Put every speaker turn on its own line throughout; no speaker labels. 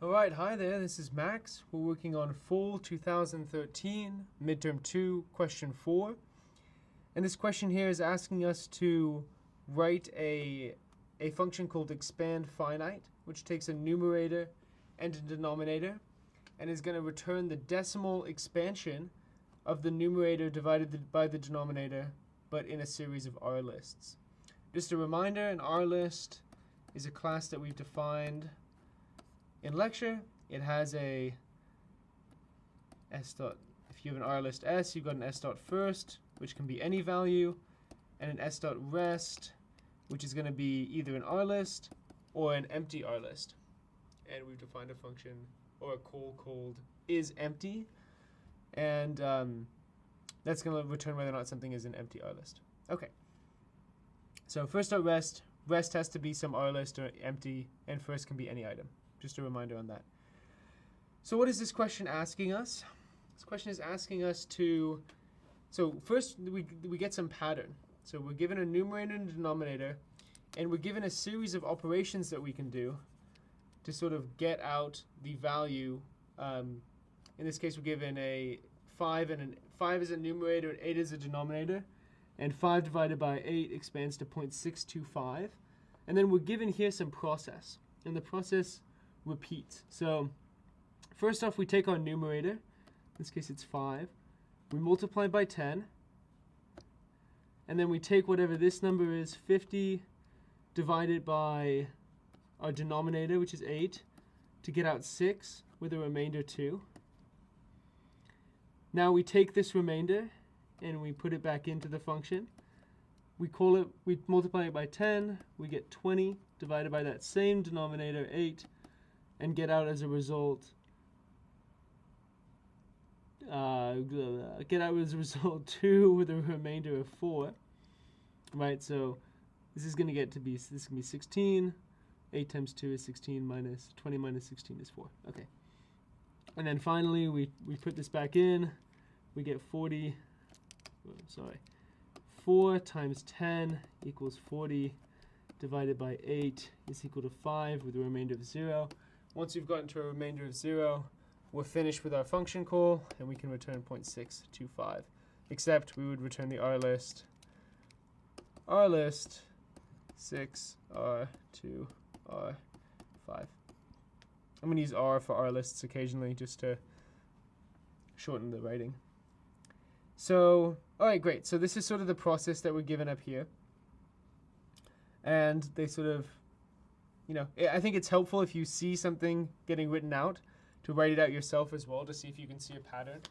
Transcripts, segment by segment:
Alright, hi there, this is Max. We're working on Fall 2013, Midterm 2, Question 4. And this question here is asking us to write a function called expand finite, which takes a numerator and a denominator, and is going to return the decimal expansion of the numerator divided by the denominator, but in a series of R lists. Just a reminder, an R list is a class that we've defined in lecture. It has a s dot. If you have an R list S, you've got an s dot first, which can be any value, and an s dot rest, which is going to be either an R list or an empty R list. And we've defined a function or a call called isEmpty, and that's going to return whether or not something is an empty R list. Okay. So first dot rest. Rest has to be some R list or empty, and first can be any item. Just a reminder on that. So what is this question asking us? This question is asking us to, so first we get some pattern. So we're given a numerator and a denominator, and we're given a series of operations that we can do to sort of get out the value. In this case, we're given a 5 and 5 is a numerator and 8 is a denominator, and 5 divided by 8 expands to 0.625. And then we're given here some process, and the process repeats. So first off, we take our numerator. In this case, it's 5. We multiply by 10. And then we take whatever this number is, 50, divided by our denominator, which is 8, to get out 6 with a remainder 2. Now we take this remainder and we put it back into the function. We multiply it by 10, we get 20 divided by that same denominator, 8, and get out as a result 2 with a remainder of 4. Right, so this is going to be 16. 8 times 2 is 16 minus 20 minus 16 is 4. Okay. And then finally we put this back in. We get 4 times 10 equals 40 divided by 8 is equal to 5 with a remainder of 0. Once we've gotten to a remainder of 0, we're finished with our function call, and we can return 0.625. Except we would return the R list 6, R2, R5. I'm going to use R for R lists occasionally just to shorten the writing. So, alright, great. So this is sort of the process that we're given up here. And they sort of, I think it's helpful if you see something getting written out to write it out yourself as well to see if you can see a pattern.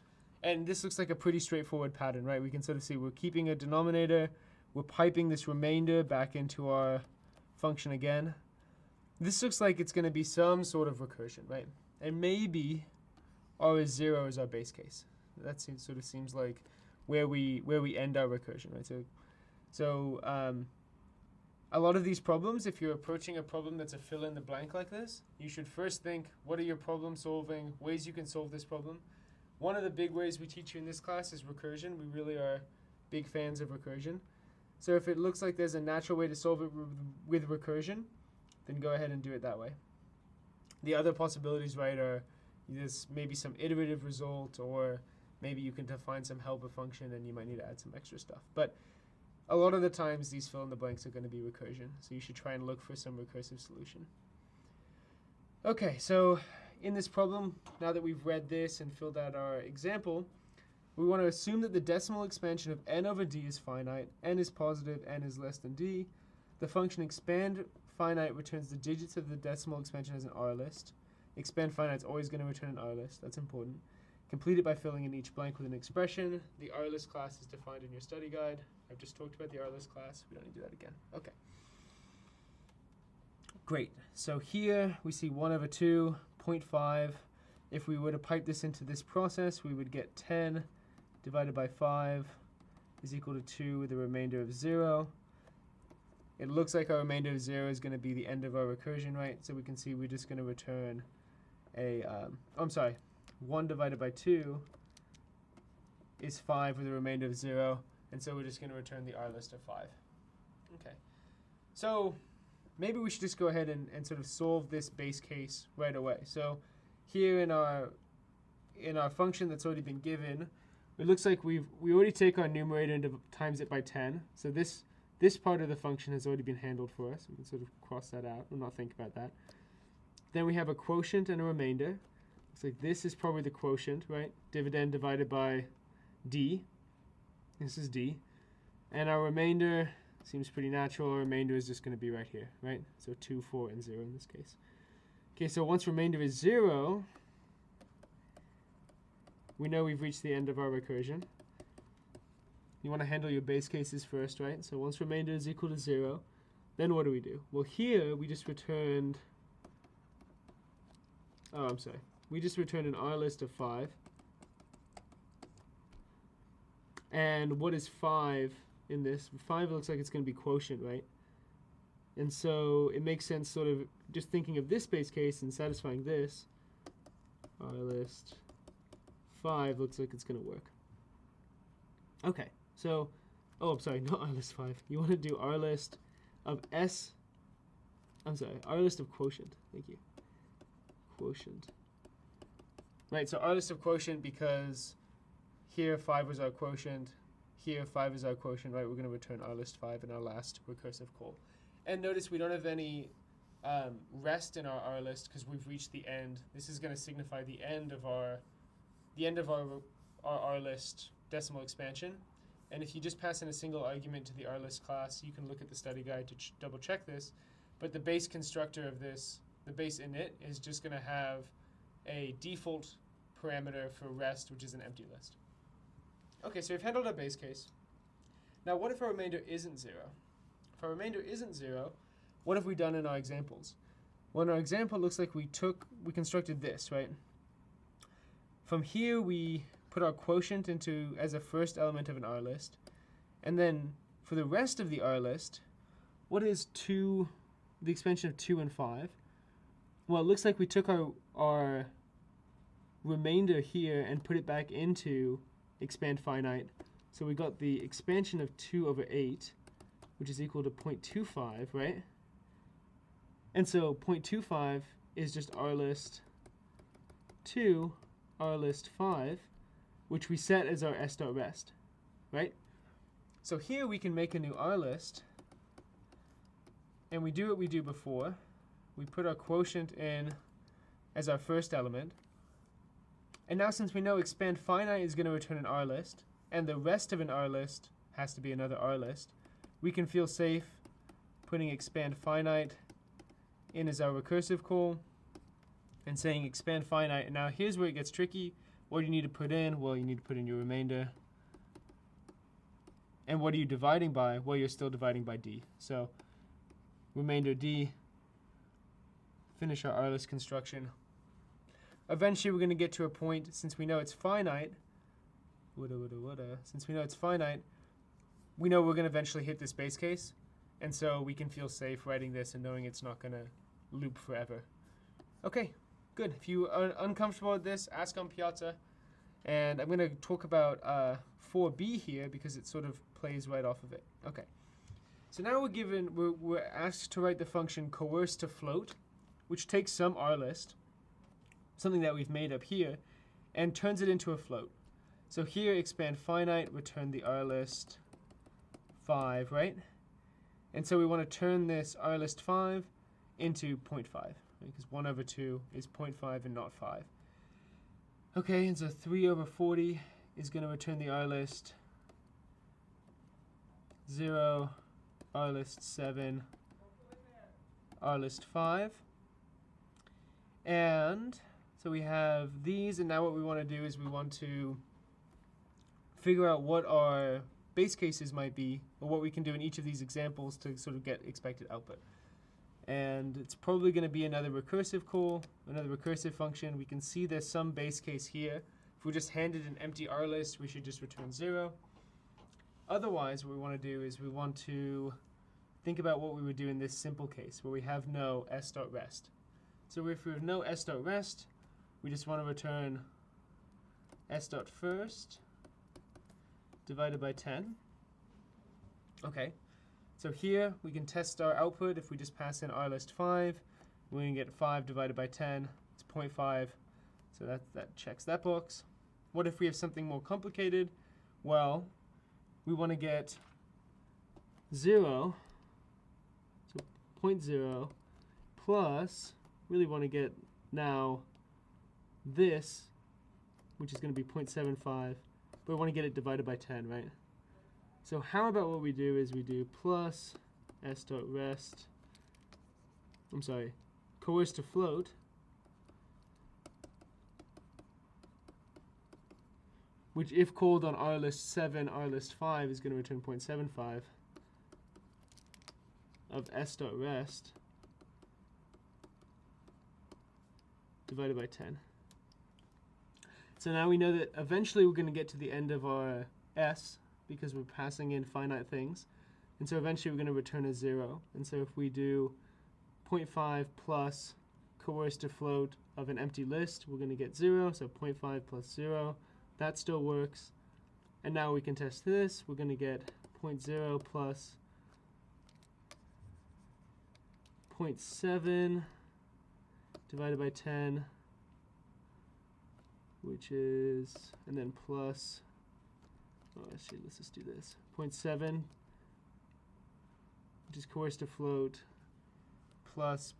And this looks like a pretty straightforward pattern, right? We can sort of see we're keeping a denominator, we're piping this remainder back into our function again. This looks like it's going to be some sort of recursion, right? And maybe R is 0 is our base case. That sort of seems like where we end our recursion, right? So a lot of these problems, if you're approaching a problem that's a fill in the blank like this, you should first think, what are your problem solving, ways you can solve this problem. One of the big ways we teach you in this class is recursion. We really are big fans of recursion. So if it looks like there's a natural way to solve it with recursion, then go ahead and do it that way. The other possibilities, right, are there's maybe some iterative result, or maybe you can define some helper function and you might need to add some extra stuff. But a lot of the times these fill in the blanks are going to be recursion, so you should try and look for some recursive solution. Okay, so in this problem, now that we've read this and filled out our example, we want to assume that the decimal expansion of n over d is finite, n is positive, n is less than d. The function expand finite returns the digits of the decimal expansion as an R list. Expand finite is always going to return an R list. That's important. Complete it by filling in each blank with an expression. The R list class is defined in your study guide. I've just talked about the R list class. We don't need to do that again. Okay. Great. So here we see 1 over 2, 0.5. If we were to pipe this into this process, we would get 10 divided by 5 is equal to 2 with a remainder of 0. It looks like our remainder of 0 is going to be the end of our recursion, right? So we can see we're just going to return a, 1 divided by 2 is 5 with a remainder of 0. And so we're just going to return the R list of 5. Okay. So maybe we should just go ahead and sort of solve this base case right away. So here in our function that's already been given, it looks like we already take our numerator and times it by 10. So this part of the function has already been handled for us. We can sort of cross that out and not think about that. Then we have a quotient and a remainder. Looks like this is probably the quotient, right? Dividend divided by d. This is d. And our remainder seems pretty natural. Our remainder is just going to be right here, right? So 2, 4, and 0 in this case. Okay, so once remainder is 0, we know we've reached the end of our recursion. You want to handle your base cases first, right? So once remainder is equal to 0, then what do? Well, here we just returned, we just returned an R list of 5. And what is 5 in this? 5 looks like it's going to be quotient, right? And so it makes sense sort of just thinking of this base case and satisfying this. R list 5 looks like it's going to work. Okay, so, oh, I'm sorry, not R list 5. You want to do R list of R list of quotient. Thank you. Quotient. Right, so R list of quotient because here 5 was our quotient, here 5 is our quotient, right? We're going to return R list 5 in our last recursive call. And notice we don't have any rest in our R list because we've reached the end. This is going to signify the end of our R list decimal expansion. And if you just pass in a single argument to the R list class, you can look at the study guide to double check this. But the base constructor of this, the base init, is just going to have a default parameter for rest, which is an empty list. Okay, so we've handled our base case. Now what if our remainder isn't 0? If our remainder isn't 0, what have we done in our examples? Well, in our example, it looks like we constructed this, right? From here, we put our quotient into as a first element of an R list. And then for the rest of the R list, what is the expansion of 2 and 5? Well, it looks like we took our remainder here and put it back into expand finite. So we got the expansion of 2 over 8, which is equal to 0.25, right? And so 0.25 is just R list 2, R list 5, which we set as our s.rest, right? So here we can make a new R list, and we do what we do before. We put our quotient in as our first element. And now since we know expand finite is going to return an R list, and the rest of an R list has to be another R list, we can feel safe putting expand finite in as our recursive call and saying expand finite. And now here's where it gets tricky. What do you need to put in? Well, you need to put in your remainder. And what are you dividing by? Well, you're still dividing by d. So remainder d, finish our R list construction. Eventually we're going to get to a point, since we know it's finite, since we know it's finite, we know we're going to eventually hit this base case, and so we can feel safe writing this and knowing it's not going to loop forever. Okay, good. If you are uncomfortable with this, ask on Piazza, and I'm going to talk about 4b here because it sort of plays right off of it. Okay, so now we're asked to write the function coerce to float, which takes some R list, something that we've made up here, and turns it into a float. So here, expand finite, return the R list 5, right? And so we want to turn this R list 5 into 0.5, right? Because 1 over 2 is 0.5 and not 5. Okay, and so 3 over 40 is going to return the R list 0, R list 7, R list 5. And so we have these, and now what we want to do is we want to figure out what our base cases might be, or what we can do in each of these examples to sort of get expected output. And it's probably going to be another recursive call, another recursive function. We can see there's some base case here. If we just handed an empty R list, we should just return 0. Otherwise, what we want to do is we want to think about what we would do in this simple case, where we have no s.rest. So if we have no s.rest, we just want to return s.first divided by 10. Okay, So here we can test our output. If we just pass in our list 5, we're going to get 5 divided by 10. It's 0.5. So that checks that box. What if we have something more complicated? Well, we want to get 0, so 0.0, plus, really want to get now this, which is going to be 0.75, but we want to get it divided by 10, right? So how about what we do is we do plus s.rest, coerce to float, which if called on our list 7, our list 5 is going to return 0.75 of s.rest divided by 10. So now we know that eventually we're going to get to the end of our s because we're passing in finite things. And so eventually we're going to return a 0. And so if we do 0.5 plus coerce to float of an empty list, we're going to get 0. So 0.5 plus 0. That still works. And now we can test this. We're going to get 0.0 plus 0.7 divided by 10, which is, and then plus, actually, let's just do this. 0.7, which is coerce to float, plus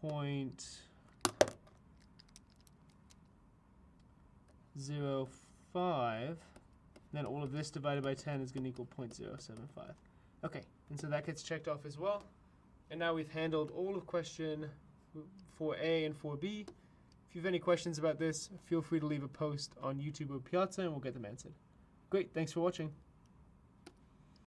0.05. Then all of this divided by 10 is going to equal 0.075. Okay, and so that gets checked off as well. And now we've handled all of question 4A and 4B. If you have any questions about this, feel free to leave a post on YouTube or Piazza and we'll get them answered. Great, thanks for watching.